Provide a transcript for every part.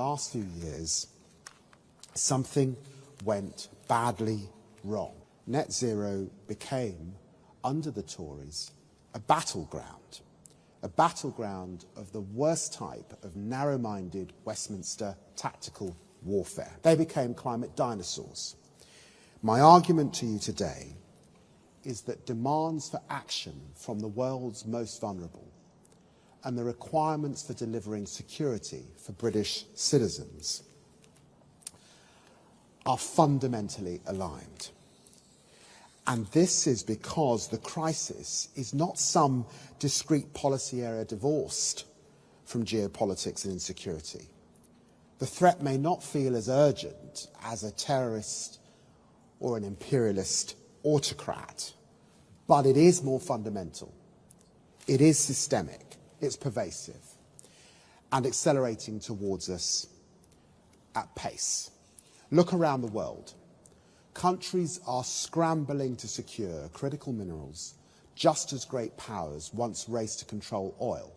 last few years, something went badly wrong. Net zero became, under the Tories, a battleground of the worst type of narrow-minded Westminster tactical warfare. They became climate dinosaurs. My argument to you today is that demands for action from the world's most vulnerable and the requirements for delivering security for British citizens are fundamentally aligned. And this is because the crisis is not some discrete policy area divorced from geopolitics and insecurity. The threat may not feel as urgent as a terrorist or an imperialist autocrat, but it is more fundamental. It is systemic, it's pervasive, and accelerating towards us at pace. Look around the world. Countries are scrambling to secure critical minerals just as great powers once raced to control oil.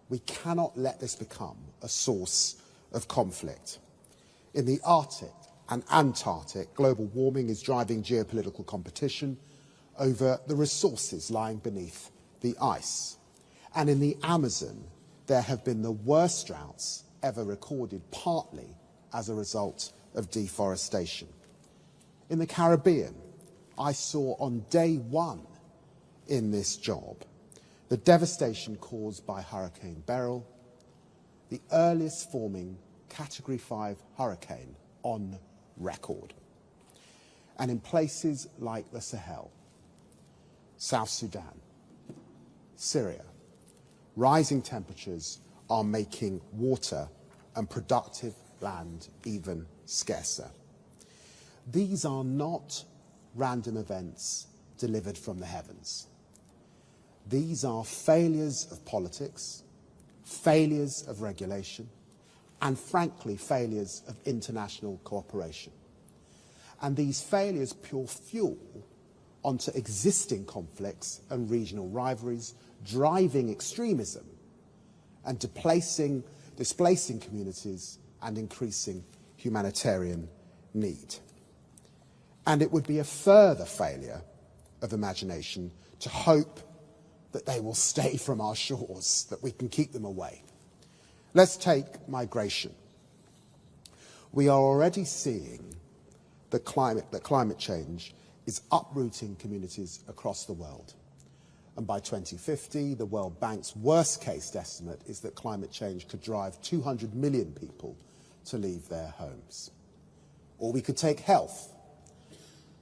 We cannot let this become a source of conflict. In the Arctic and Antarctic, global warming is driving geopolitical competition over the resources lying beneath the ice. And in the Amazon, there have been the worst droughts ever recorded, partly as a result of deforestation. In the Caribbean, I saw on day one in this job the devastation caused by Hurricane Beryl, the earliest forming Category 5 hurricane on record. And in places like the Sahel, South Sudan, Syria, rising temperatures are making water and productive land even scarcer. These are not random events delivered from the heavens. These are failures of politics, failures of regulation, and frankly, failures of international cooperation. And these failures pour fuel onto existing conflicts and regional rivalries, driving extremism and displacing communities and increasing humanitarian need. And it would be a further failure of imagination to hope that they will stay from our shores, that we can keep them away. Let's take migration. We are already seeing that climate change is uprooting communities across the world. And by 2050, the World Bank's worst-case estimate is that climate change could drive 200 million people to leave their homes. Or we could take health.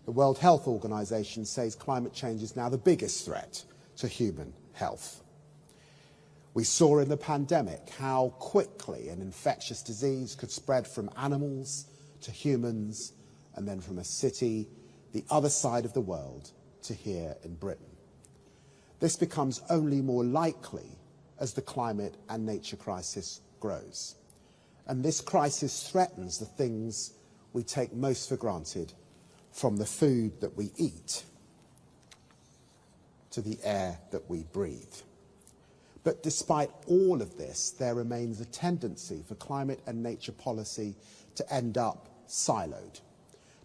The World Health Organization says climate change is now the biggest threat to human health. We saw in the pandemic how quickly an infectious disease could spread from animals to humans and then from a city the other side of the world to here in Britain. This becomes only more likely as the climate and nature crisis grows. And this crisis threatens the things we take most for granted, from the food that we eat to the air that we breathe. But despite all of this, there remains a tendency for climate and nature policy to end up siloed.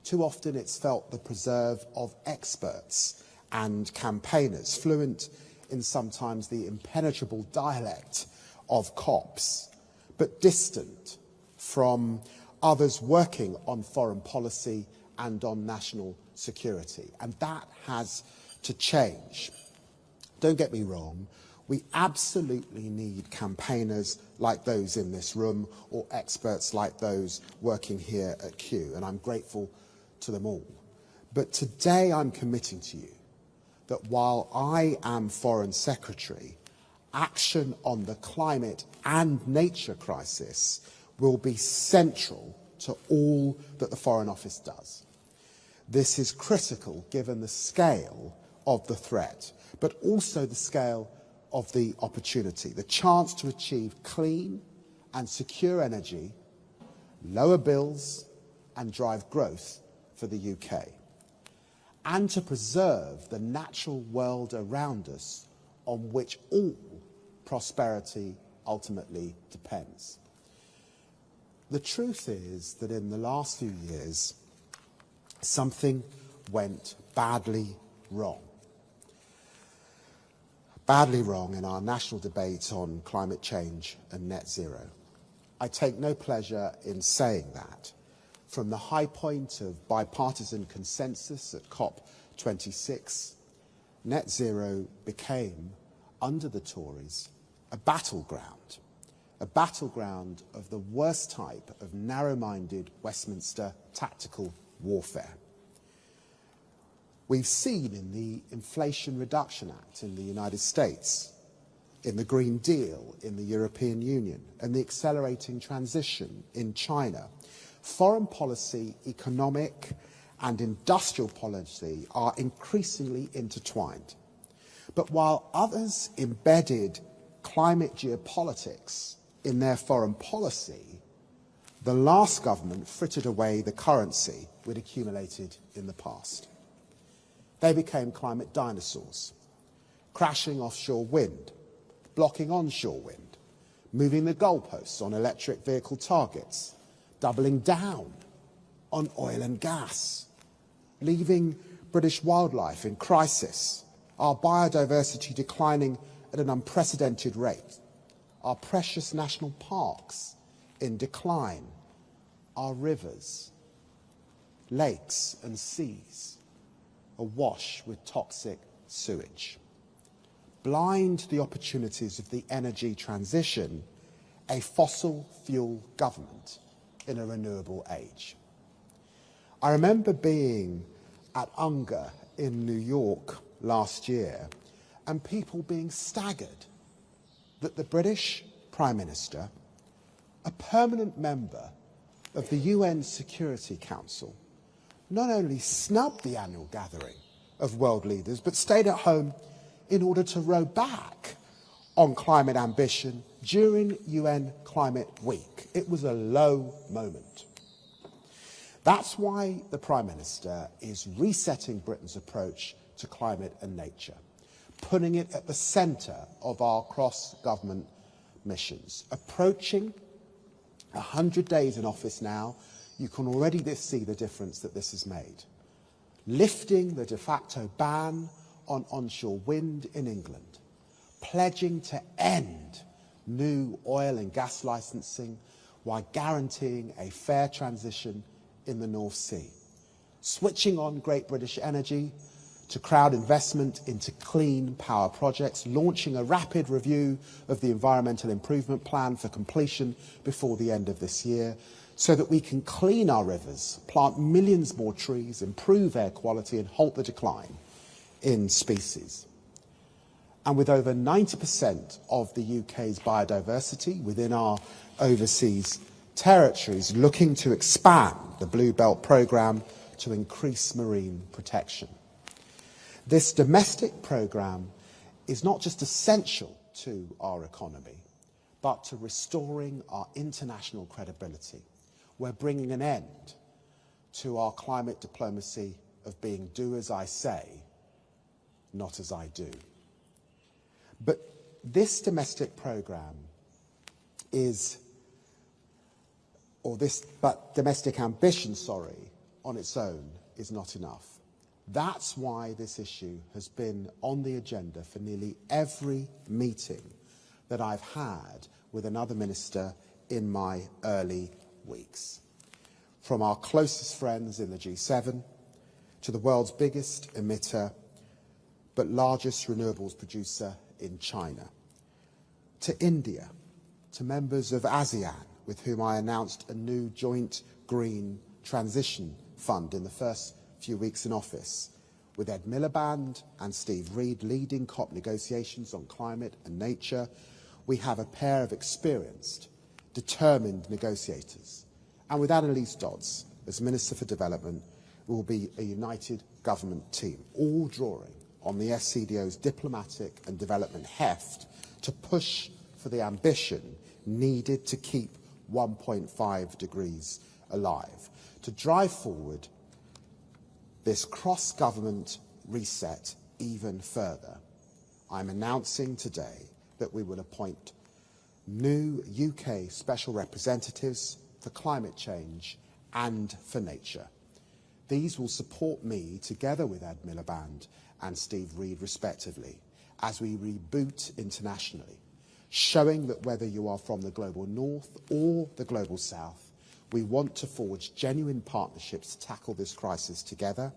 Too often it's felt the preserve of experts and campaigners, fluent in sometimes the impenetrable dialect of COPs, but distant from others working on foreign policy and on national security. And that has to change. Don't get me wrong, we absolutely need campaigners like those in this room or experts like those working here at Kew, and I'm grateful to them all. But today I'm committing to you that while I am Foreign Secretary, action on the climate and nature crisis will be central to all that the Foreign Office does. This is critical given the scale of the threat, but also the scale of the opportunity, the chance to achieve clean and secure energy, lower bills and drive growth for the UK, and to preserve the natural world around us on which all prosperity ultimately depends. The truth is that in the last few years, something went badly wrong. Badly wrong in our national debate on climate change and net zero. I take no pleasure in saying that. From the high point of bipartisan consensus at COP26, net zero became, under the Tories, a battleground of the worst type of narrow-minded Westminster tactical warfare. We've seen in the Inflation Reduction Act in the United States, in the Green Deal in the European Union, and the accelerating transition in China, foreign policy, economic and industrial policy are increasingly intertwined. But while others embedded climate geopolitics in their foreign policy, the last government frittered away the currency we'd accumulated in the past. They became climate dinosaurs, crashing offshore wind, blocking onshore wind, moving the goalposts on electric vehicle targets, doubling down on oil and gas, leaving British wildlife in crisis, our biodiversity declining at an unprecedented rate, our precious national parks in decline, our rivers, lakes and seas awash with toxic sewage. Blind to the opportunities of the energy transition, a fossil fuel government in a renewable age. I remember being at UNGA in New York last year and people being staggered that the British Prime Minister, a permanent member of the UN Security Council, not only snubbed the annual gathering of world leaders, but stayed at home in order to row back on climate ambition during UN Climate Week. It was a low moment. That's why the Prime Minister is resetting Britain's approach to climate and nature, putting it at the centre of our cross-government missions. Approaching 100 days in office now, you can already see the difference that this has made. Lifting the de facto ban on onshore wind in England, pledging to end new oil and gas licensing while guaranteeing a fair transition in the North Sea, switching on Great British Energy to crowd investment into clean power projects, launching a rapid review of the Environmental Improvement Plan for completion before the end of this year, so that we can clean our rivers, plant millions more trees, improve air quality and halt the decline in species. And with over 90% of the UK's biodiversity within our overseas territories looking to expand the Blue Belt programme to increase marine protection. This domestic programme is not just essential to our economy, but to restoring our international credibility. We're bringing an end to our climate diplomacy of being do as I say, not as I do. But this domestic programme domestic ambition, on its own is not enough. That's why this issue has been on the agenda for nearly every meeting that I've had with another minister in my early weeks. From our closest friends in the G7 to the world's biggest emitter but largest renewables producer in China, to India, to members of ASEAN with whom I announced a new joint green transition fund in the first few weeks in office, with Ed Miliband and Steve Reed leading COP negotiations on climate and nature. We have a pair of experienced, determined negotiators. And with Annalise Dodds as Minister for Development, we will be a united government team, all drawing on the SCDO's diplomatic and development heft to push for the ambition needed to keep 1.5 degrees alive, to drive forward this cross-government reset even further. I'm announcing today that we will appoint new UK special representatives for climate change and for nature. These will support me, together with Ed Miliband and Steve Reed respectively, as we reboot internationally, showing that whether you are from the global north or the global south, we want to forge genuine partnerships to tackle this crisis together